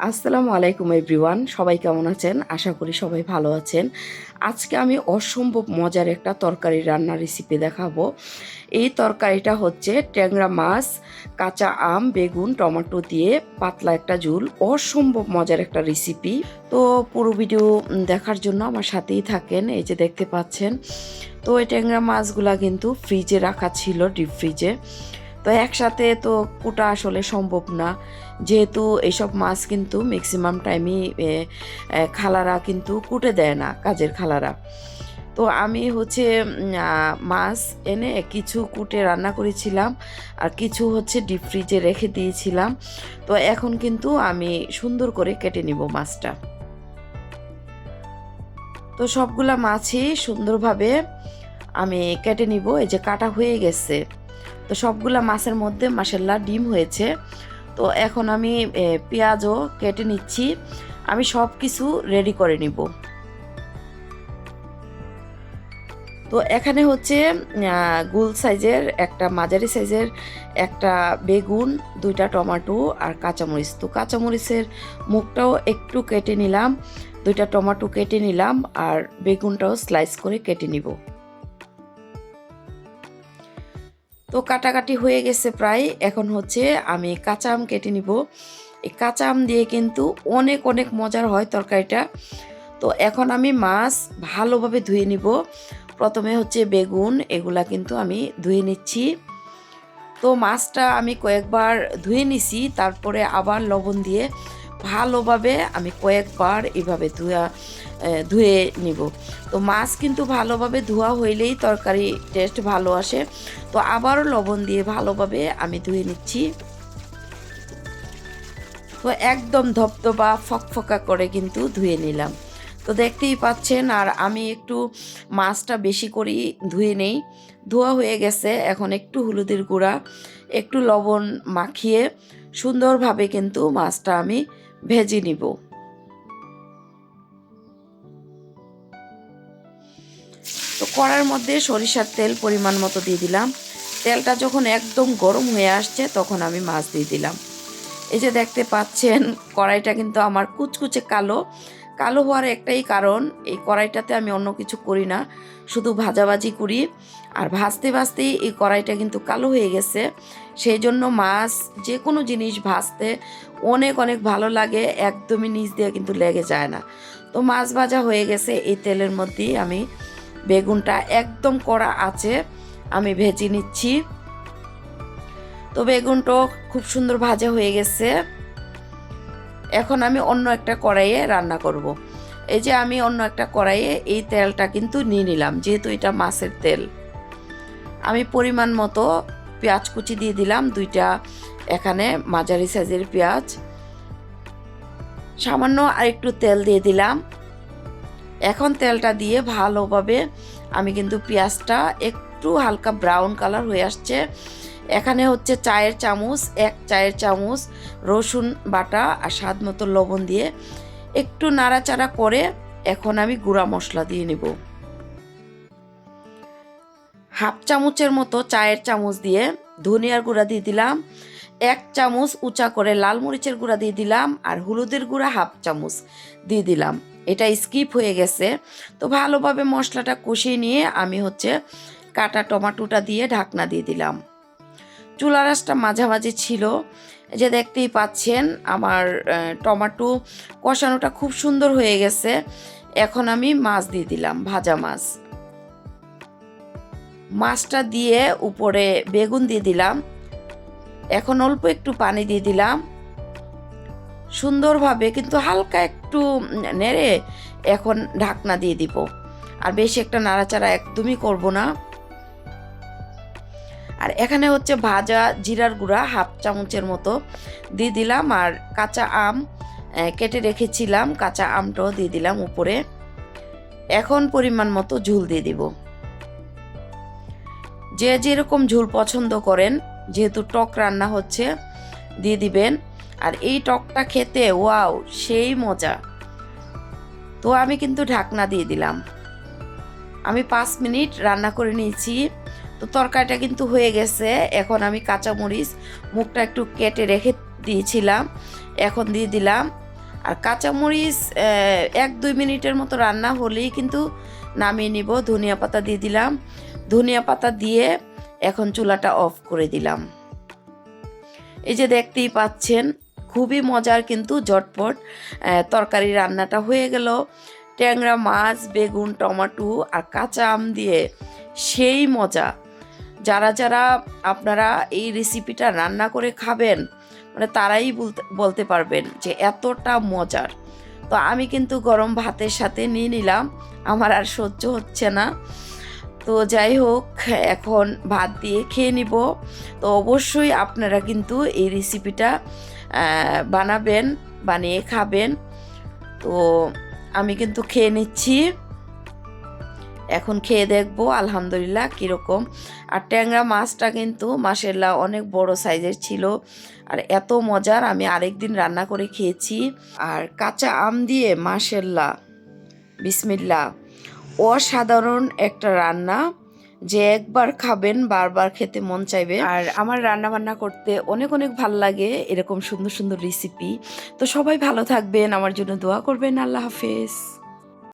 আসসালামু আলাইকুম এভরিওয়ান, সবাই কেমন আছেন? আশা করি সবাই ভালো আছেন। আজকে আমি অসম্ভব মজার একটা তরকারি রান্নার রেসিপি দেখাবো। এই তরকারিটা হচ্ছে ট্যাংরা মাছ, কাঁচা আম, বেগুন, টমেটো দিয়ে পাতলা একটা ঝোল। অসম্ভব মজার একটা রেসিপি। তো পুরো ভিডিও দেখার জন্য আমার সাথেই থাকেন। এই যে দেখতে পাচ্ছেন, তো এই ট্যাংরা মাছগুলা কিন্তু ফ্রিজে রাখা ছিল, ডিপ ফ্রিজে। তো একসাথে তো কুটা আসলে সম্ভব না, যেহেতু এইসব মাছ কিন্তু ম্যাক্সিমাম টাইমই খালারা কিন্তু কুটে দেয় না, কাজের খালারা। তো আমি হচ্ছে মাছ এনে কিছু কুটে রান্না করেছিলাম, আর কিছু হচ্ছে ডিপ ফ্রিজে রেখে দিয়েছিলাম। তো এখন কিন্তু আমি সুন্দর করে কেটে নিব মাছটা। তো সবগুলা মাছই সুন্দরভাবে আমি কেটে নিব। এই যে কাটা হয়ে গেছে। তো সবগুলা মাছের মধ্যে মাশাআল্লাহ ডিম হয়েছে। তো এখন আমি পেঁয়াজও কেটে নিচ্ছি। আমি সব কিছু রেডি করে নিব। তো এখানে হচ্ছে গোল সাইজের একটা, মাঝারি সাইজের একটা বেগুন, 2টা টমেটো আর কাঁচামরিচ। তো কাঁচামরিচের মুখটাও একটু কেটে নিলাম, 2টা টমেটো কেটে নিলাম, আর বেগুনটাও স্লাইস করে কেটে নিব। তো কাটাকাটি হয়ে গেছে প্রায়। এখন হচ্ছে আমি কাঁচা আম কেটে নিব। এই কাঁচা আম দিয়ে কিন্তু অনেক অনেক মজার হয় তরকারিটা। তো এখন আমি মাছ ভালোভাবে ধুয়ে নিব। প্রথমে হচ্ছে বেগুন, এগুলা কিন্তু আমি ধুয়ে নিচ্ছি। তো মাছটা আমি কয়েকবার ধুয়ে নিছি, তারপরে আবার লবণ দিয়ে ভালোভাবে আমি কয়েকবার এভাবে ধুয়ে নিব। তো মাছ কিন্তু ভালোভাবে ধোয়া হইলেই তরকারি টেস্ট ভালো আসে। তো আবারও লবণ দিয়ে ভালোভাবে আমি ধুয়ে নিচ্ছি। তো একদম ধপধপা ফকফকা করে কিন্তু ধুয়ে নিলাম। তো দেখতেই পাচ্ছেন, আর আমি একটু মাছটা বেশি করেই ধুয়ে নেই। ধোয়া হয়ে গেছে। এখন একটু হলুদের গুঁড়া, একটু লবণ মাখিয়ে সুন্দরভাবে কিন্তু মাছটা আমি ভেজে নিব। তো কড়ার মধ্যে সরিষার তেল পরিমাণ মতো দিয়ে দিলাম। তেলটা যখন একদম গরম হয়ে আসছে, তখন আমি মাছ দিয়ে দিলাম। এই যে দেখতে পাচ্ছেন, কড়াইটা কিন্তু আমার কুচকুচে কালো। কালো হওয়ার একটাই কারণ, এই কড়াইটাতে আমি অন্য কিছু করি না, শুধু ভাজাভাজি করি। আর ভাজতে ভাজতেই এই কড়াইটা কিন্তু কালো হয়ে গেছে। সেই জন্য মাছ, যে কোনো জিনিস ভাজতে অনেক অনেক ভালো লাগে, একদমই নিচ দিয়ে কিন্তু লেগে যায় না। তো মাছ ভাজা হয়ে গেছে। এই তেলের মধ্যেই আমি বেগুনটা একদম কড়া আছে আমি ভেজে নিচ্ছি। তো বেগুনটা খুব সুন্দর ভাজা হয়ে গেছে। এখন আমি অন্য একটা কড়াইয়ে রান্না করব। এই যে আমি অন্য একটা কড়াইয়ে এই তেলটা কিন্তু নিয়ে নিলাম, যেহেতু এটা মাছের তেল। আমি পরিমাণ মতো পেঁয়াজ কুচি দিয়ে দিলাম, 2টা এখানে মাঝারি সাইজের পেঁয়াজ। সামান্য আর একটু তেল দিয়ে দিলাম। এখন তেলটা দিয়ে ভালোভাবে আমি কিন্তু পেঁয়াজটা একটু হালকা ব্রাউন কালার হয়ে আসছে। এখানে হচ্ছে 1 চায়ের চামচ রসুন বাটা আর স্বাদ মতো লবণ দিয়ে একটু নাড়াচাড়া করে এখন আমি গুঁড়া মশলা দিয়ে নেব। হাফ চামচের মতো চায়ের চামচ দিয়ে ধনিয়ার গুঁড়া দিয়ে দিলাম। 1 চামচ উঁচা করে লাল মরিচের গুঁড়া দিয়ে দিলাম, আর হলুদের গুঁড়া হাফ চামচ দিয়ে দিলাম। এটা স্কিপ হয়ে গেছে। তো ভালোভাবে মশলাটা কষিয়ে নিয়ে আমি হচ্ছে কাটা টমেটোটা দিয়ে ঢাকনা দিয়ে দিলাম। চুলার আঁচটা মাঝামাঝি ছিল। যে দেখতেই পাচ্ছেন, আমার টমেটো কষানোটা খুব সুন্দর হয়ে গেছে। এখন আমি মাছ দিয়ে দিলাম, ভাজা মাছ। মাছটা দিয়ে উপরে বেগুন দিয়ে দিলাম। এখন অল্প একটু পানি দিয়ে দিলাম। সুন্দরভাবে কিন্তু হালকা একটু নেড়ে এখন ঢাকনা দিয়ে দিব। আর বেশি একটা নাড়াচাড়া একদমই করব না। আর এখানে হচ্ছে ভাজা জিরার গুঁড়া হাফ চামচের মতো দিয়ে দিলাম, আর কাঁচা আম কেটে রেখেছিলাম, কাঁচা আমটাও দিয়ে দিলাম উপরে। এখন পরিমাণ মতো ঝোল দিয়ে দিব। যে যেরকম ঝোল পছন্দ করেন, যেহেতু টক রান্না হচ্ছে, দিয়ে দিবেন। আর এই টকটা খেতে ওয়াও, সেই মজা। তো আমি কিন্তু ঢাকনা দিয়ে দিলাম। আমি 5 মিনিট রান্না করে নিয়েছি। তো তরকারিটা কিন্তু হয়ে গেছে। এখন আমি কাঁচামরিচ মুখটা একটু কেটে রেখে দিয়েছিলাম, এখন দিয়ে দিলাম। আর কাঁচামরিচ 1-2 মিনিটের মতো রান্না হলেই কিন্তু নামিয়ে নিব। ধনিয়া পাতা দিয়ে দিলাম, ধনিয়া পাতা দিয়ে এখন চুলাটা অফ করে দিলাম। এই যে দেখতেই পাচ্ছেন খুবই মজার কিন্তু ঝটপট তরকারি রান্নাটা হয়ে গেল। ট্যাংরা মাছ, বেগুন, টমেটো আর কাঁচা আম দিয়ে সেই মজা। যারা যারা আপনারা এই রেসিপিটা রান্না করে খাবেন মানে তারাই বলতে পারবেন যে এতটা মজার। তো আমি কিন্তু গরম ভাতের সাথে নিয়ে নিলাম, আমার আর সহ্য হচ্ছে না। তো যাই হোক, এখন ভাত দিয়ে খেয়ে নিব। তো অবশ্যই আপনারা কিন্তু এই রেসিপিটা বানাবেন, বানিয়ে খাবেন। তো আমি কিন্তু খেয়ে নিচ্ছি, এখন খেয়ে দেখবো আলহামদুলিল্লাহ কীরকম। আর ট্যাংরা মাছটা কিন্তু মাশাআল্লাহ অনেক বড় সাইজের ছিল আর এত মজার, আমি আরেকদিন রান্না করে খেয়েছি। আর কাঁচা আম দিয়ে মাশাআল্লাহ বিসমিল্লাহ অসাধারণ একটা রান্না, যে একবার খাবেন বারবার খেতে মন চাইবে। আর আমার রান্না বান্না করতে অনেক অনেক ভালো লাগে, এরকম সুন্দর সুন্দর রেসিপি। তো সবাই ভালো থাকবেন, আমার জন্য দোয়া করবেন। আল্লাহ হাফেজ।